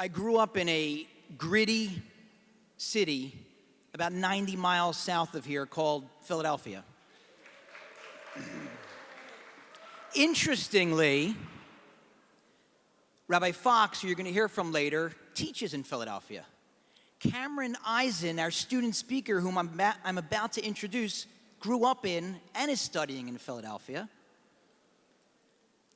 I grew up in a gritty city about 90 miles south of here called Philadelphia. Interestingly, Rabbi Fox, who you're going to hear from later, teaches in Philadelphia. Cameron Isen, our student speaker, whom I'm about to introduce, grew up in and is studying in Philadelphia.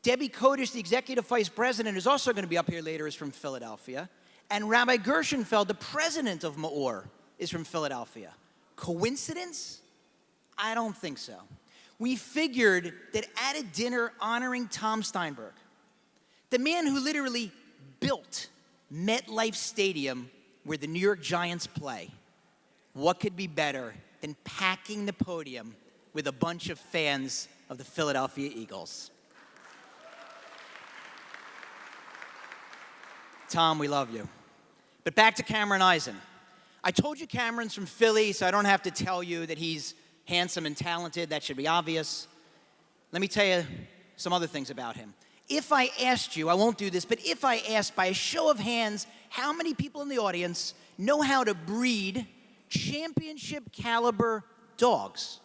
Debbie Kodesh, the executive vice president, who's also going to be up here later, is from Philadelphia. And Rabbi Gershenfeld, the president of MEOR, is from Philadelphia. Coincidence? I don't think so. We figured that at a dinner honoring Tom Steinberg, the man who literally built MetLife Stadium where the New York Giants play, what could be better than packing the podium with a bunch of fans of the Philadelphia Eagles? Tom, we love you. But back to Cameron Isen. I told you Cameron's from Philly, so I don't have to tell you that he's handsome and talented. That should be obvious. Let me tell you some other things about him. If I asked you, I won't do this, but if I asked by a show of hands, how many people in the audience know how to breed championship caliber dogs?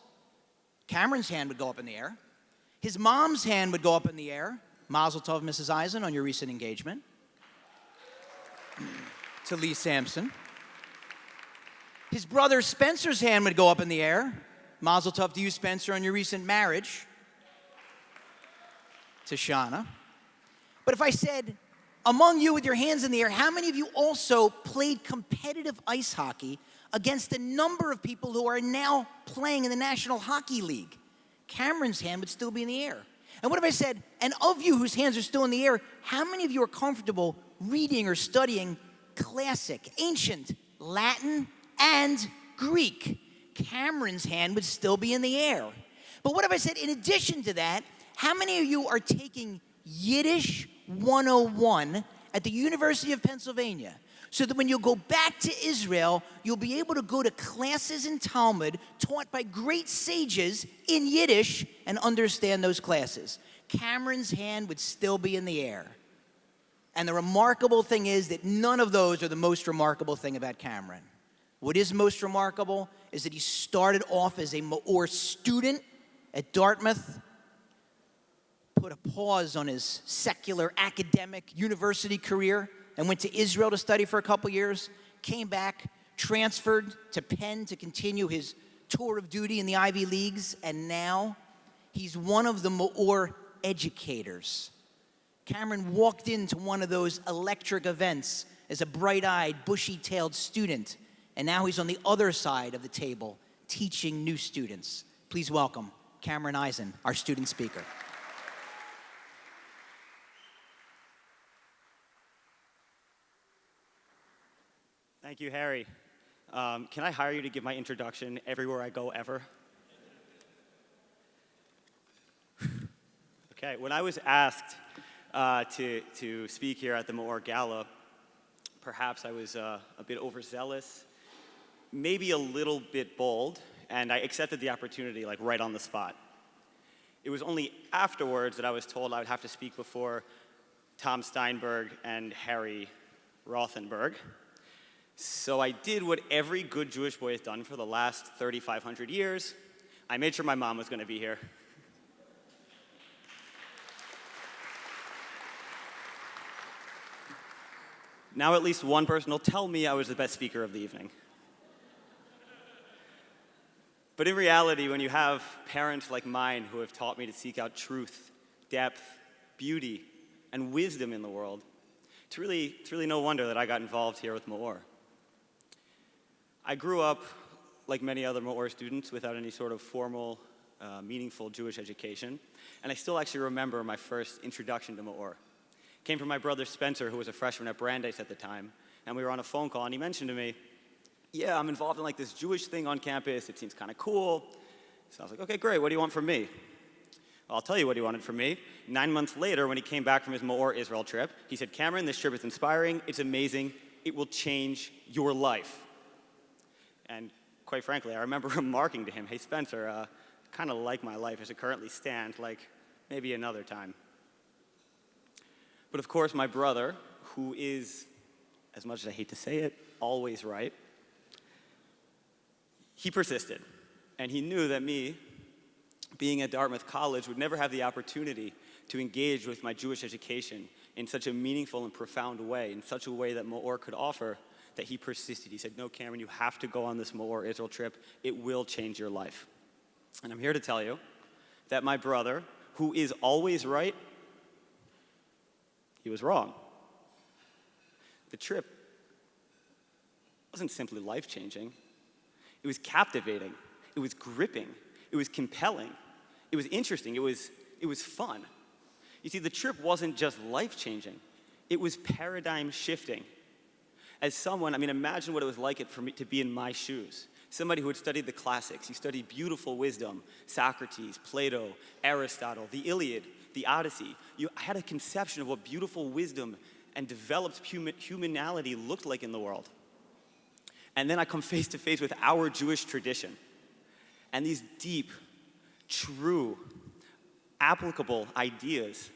Cameron's hand would go up in the air. His mom's hand would go up in the air. Mazel tov, Mrs. Isen, on your recent engagement. To Lee Sampson. His brother Spencer's hand would go up in the air. Mazel tov to you, Spencer, on your recent marriage. To Shauna. But if I said, among you with your hands in the air, how many of you also played competitive ice hockey against a number of people who are now playing in the National Hockey League? Cameron's hand would still be in the air. And what if I said, and of you whose hands are still in the air, how many of you are comfortable reading or studying classic, ancient Latin and Greek? Cameron's hand would still be in the air. But what if I said, in addition to that, how many of you are taking Yiddish 101 at the University of Pennsylvania, so that when you go back to Israel, you'll be able to go to classes in Talmud taught by great sages in Yiddish and understand those classes? Cameron's hand would still be in the air. And the remarkable thing is that none of those are the most remarkable thing about Cameron. What is most remarkable is that he started off as a MEOR student at Dartmouth, put a pause on his secular academic university career, and went to Israel to study for a couple years, came back, transferred to Penn to continue his tour of duty in the Ivy Leagues, and now he's one of the MEOR educators. Cameron walked into one of those electric events as a bright-eyed, bushy-tailed student, and now he's on the other side of the table teaching new students. Please welcome Cameron Isen, our student speaker. Thank you, Harry. Can I hire you to give my introduction everywhere I go ever? Okay, when I was asked to speak here at the MEOR Gala, perhaps I was a bit overzealous, maybe a little bit bold, and I accepted the opportunity like right on the spot. It was only afterwards that I was told I would have to speak before Tom Steinberg and Harry Rothenberg. So I did what every good Jewish boy has done for the last 3,500 years. I made sure my mom was going to be here. Now at least one person will tell me I was the best speaker of the evening. But in reality, when you have parents like mine who have taught me to seek out truth, depth, beauty, and wisdom in the world, it's really no wonder that I got involved here with MEOR. I grew up, like many other MEOR students, without any sort of formal, meaningful Jewish education, and I still actually remember my first introduction to MEOR. It came from my brother Spencer, who was a freshman at Brandeis at the time, and we were on a phone call, and he mentioned to me, yeah, I'm involved in like this Jewish thing on campus, it seems kind of cool. So I was like, okay, great, what do you want from me? Well, I'll tell you what he wanted from me. 9 months later, when he came back from his MEOR Israel trip, he said, Cameron, this trip is inspiring, it's amazing, it will change your life. And quite frankly, I remember remarking to him, hey, Spencer, kind of like my life as it currently stands, like maybe another time. But of course, my brother, who is as much as I hate to say it, always right. He persisted, and he knew that me, being at Dartmouth College, would never have the opportunity to engage with my Jewish education in such a meaningful and profound way, in such a way that MEOR could offer, that he persisted. He said, no, Cameron, you have to go on this MEOR Israel trip. It will change your life. And I'm here to tell you that my brother, who is always right, he was wrong. The trip wasn't simply life-changing. It was captivating. It was gripping. It was compelling. It was interesting. It was fun. You see, the trip wasn't just life-changing. It was paradigm-shifting. As someone, imagine what it was like for me to be in my shoes. Somebody who had studied the classics. You studied beautiful wisdom, Socrates, Plato, Aristotle, the Iliad, the Odyssey. I had a conception of what beautiful wisdom and developed humanity looked like in the world. And then I come face to face with our Jewish tradition. And these deep, true, applicable ideas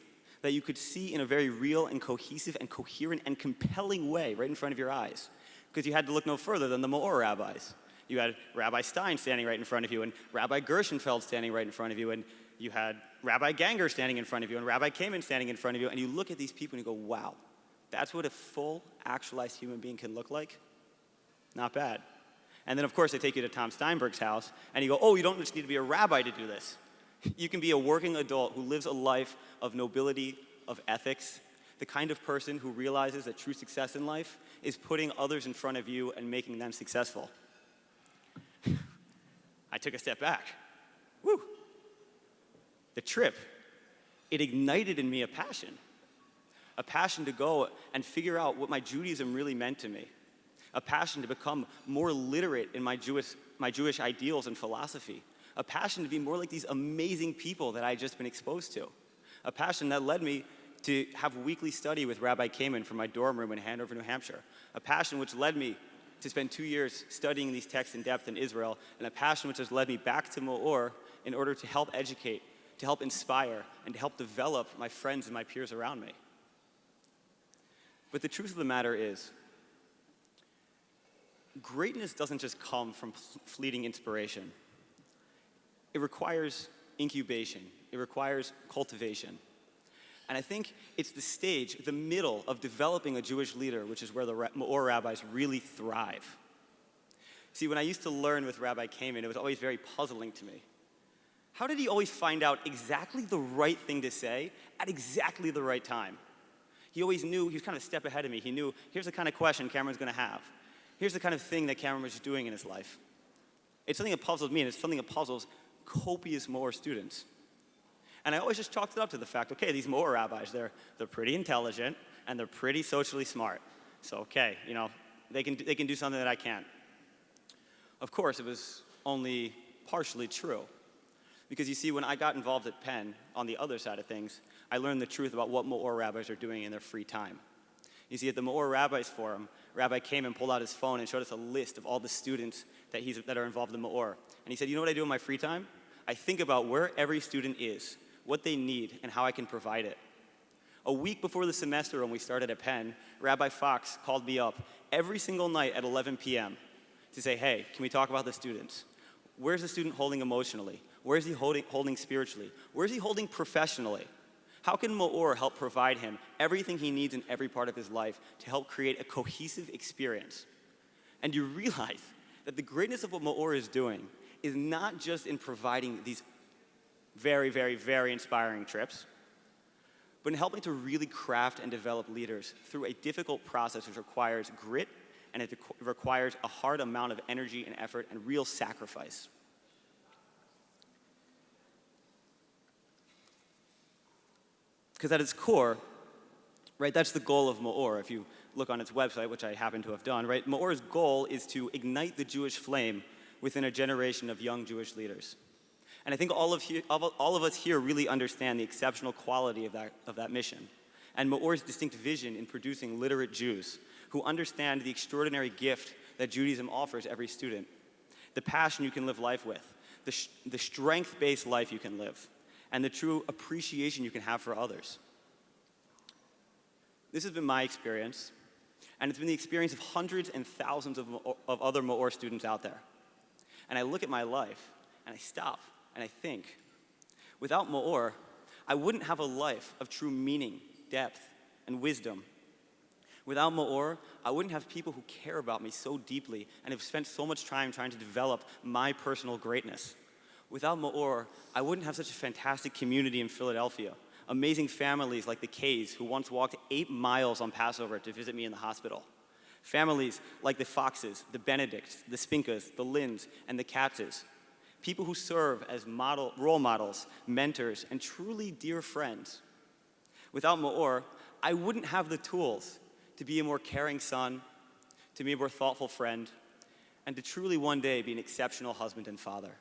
that you could see in a very real and cohesive and coherent and compelling way right in front of your eyes. Because you had to look no further than the MEOR rabbis. You had Rabbi Stein standing right in front of you, and Rabbi Gershenfeld standing right in front of you, and you had Rabbi Ganger standing in front of you, and Rabbi Kamen standing in front of you, and you look at these people and you go, wow, that's what a full, actualized human being can look like? Not bad. And then, of course, they take you to Tom Steinberg's house, and you go, oh, you don't just need to be a rabbi to do this. You can be a working adult who lives a life of nobility, of ethics, the kind of person who realizes that true success in life is putting others in front of you and making them successful. I took a step back. Woo! The trip, it ignited in me a passion to go and figure out what my Judaism really meant to me, a passion to become more literate in my Jewish ideals and philosophy, a passion to be more like these amazing people that I had just been exposed to, a passion that led me to have weekly study with Rabbi Kamen from my dorm room in Hanover, New Hampshire, a passion which led me to spend 2 years studying these texts in depth in Israel, and a passion which has led me back to MEOR in order to help educate, to help inspire, and to help develop my friends and my peers around me. But the truth of the matter is, greatness doesn't just come from fleeting inspiration. It requires incubation. It requires cultivation. And I think it's the stage, the middle of developing a Jewish leader, which is where the MEOR rabbis really thrive. See, when I used to learn with Rabbi Kamen, it was always very puzzling to me. How did he always find out exactly the right thing to say at exactly the right time? He always knew, he was kind of a step ahead of me. He knew, here's the kind of question Cameron's going to have. Here's the kind of thing that Cameron was doing in his life. It's something that puzzles me, and it's something that puzzles copious MEOR students. And I always just chalked it up to the fact, okay, these MEOR rabbis, they're pretty intelligent, and they're pretty socially smart. So, okay, they can do something that I can't. Of course, it was only partially true. Because you see, when I got involved at Penn, on the other side of things, I learned the truth about what MEOR rabbis are doing in their free time. You see, at the MEOR Rabbis Forum, Rabbi came and pulled out his phone and showed us a list of all the students that are involved in MEOR. And he said, you know what I do in my free time? I think about where every student is, what they need, and how I can provide it. A week before the semester when we started at Penn, Rabbi Fox called me up every single night at 11 p.m. to say, hey, can we talk about the students? Where's the student holding emotionally? Where's he holding spiritually? Where's he holding professionally? How can MEOR help provide him everything he needs in every part of his life to help create a cohesive experience? And you realize that the greatness of what MEOR is doing is not just in providing these very, very, very inspiring trips, but in helping to really craft and develop leaders through a difficult process which requires grit, and it requires a hard amount of energy and effort and real sacrifice. Because at its core, right, that's the goal of MEOR. If you look on its website, which I happen to have done, right, MEOR's goal is to ignite the Jewish flame within a generation of young Jewish leaders. And I think all of us here really understand the exceptional quality of that mission, and MEOR's distinct vision in producing literate Jews who understand the extraordinary gift that Judaism offers every student, the passion you can live life with, the strength-based life you can live, and the true appreciation you can have for others. This has been my experience, And it's been the experience of hundreds and thousands of other MEOR students out there. And I look at my life, and I stop, and I think, without MEOR, I wouldn't have a life of true meaning, depth, and wisdom. Without MEOR, I wouldn't have people who care about me so deeply and have spent so much time trying to develop my personal greatness. Without MEOR, I wouldn't have such a fantastic community in Philadelphia. Amazing families like the Kays, who once walked 8 miles on Passover to visit me in the hospital. Families like the Foxes, the Benedicts, the Spinkas, the Lynns, and the Katzes. People who serve as role models, mentors, and truly dear friends. Without MEOR, I wouldn't have the tools to be a more caring son, to be a more thoughtful friend, and to truly one day be an exceptional husband and father.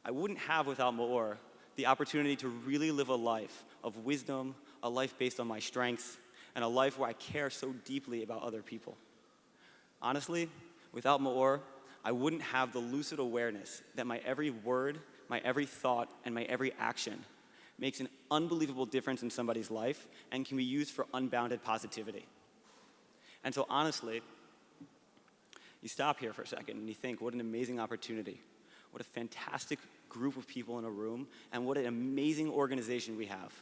I wouldn't have, without MEOR, the opportunity to really live a life of wisdom, a life based on my strengths, and a life where I care so deeply about other people. Honestly, without MEOR, I wouldn't have the lucid awareness that my every word, my every thought, and my every action makes an unbelievable difference in somebody's life and can be used for unbounded positivity. And so honestly, you stop here for a second and you think, what an amazing opportunity. What a fantastic group of people in a room, and what an amazing organization we have.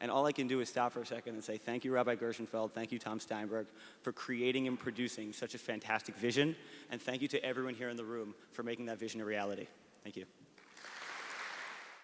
And all I can do is stop for a second and say, thank you, Rabbi Gershenfeld, thank you, Tom Steinberg, for creating and producing such a fantastic vision, and thank you to everyone here in the room for making that vision a reality. Thank you.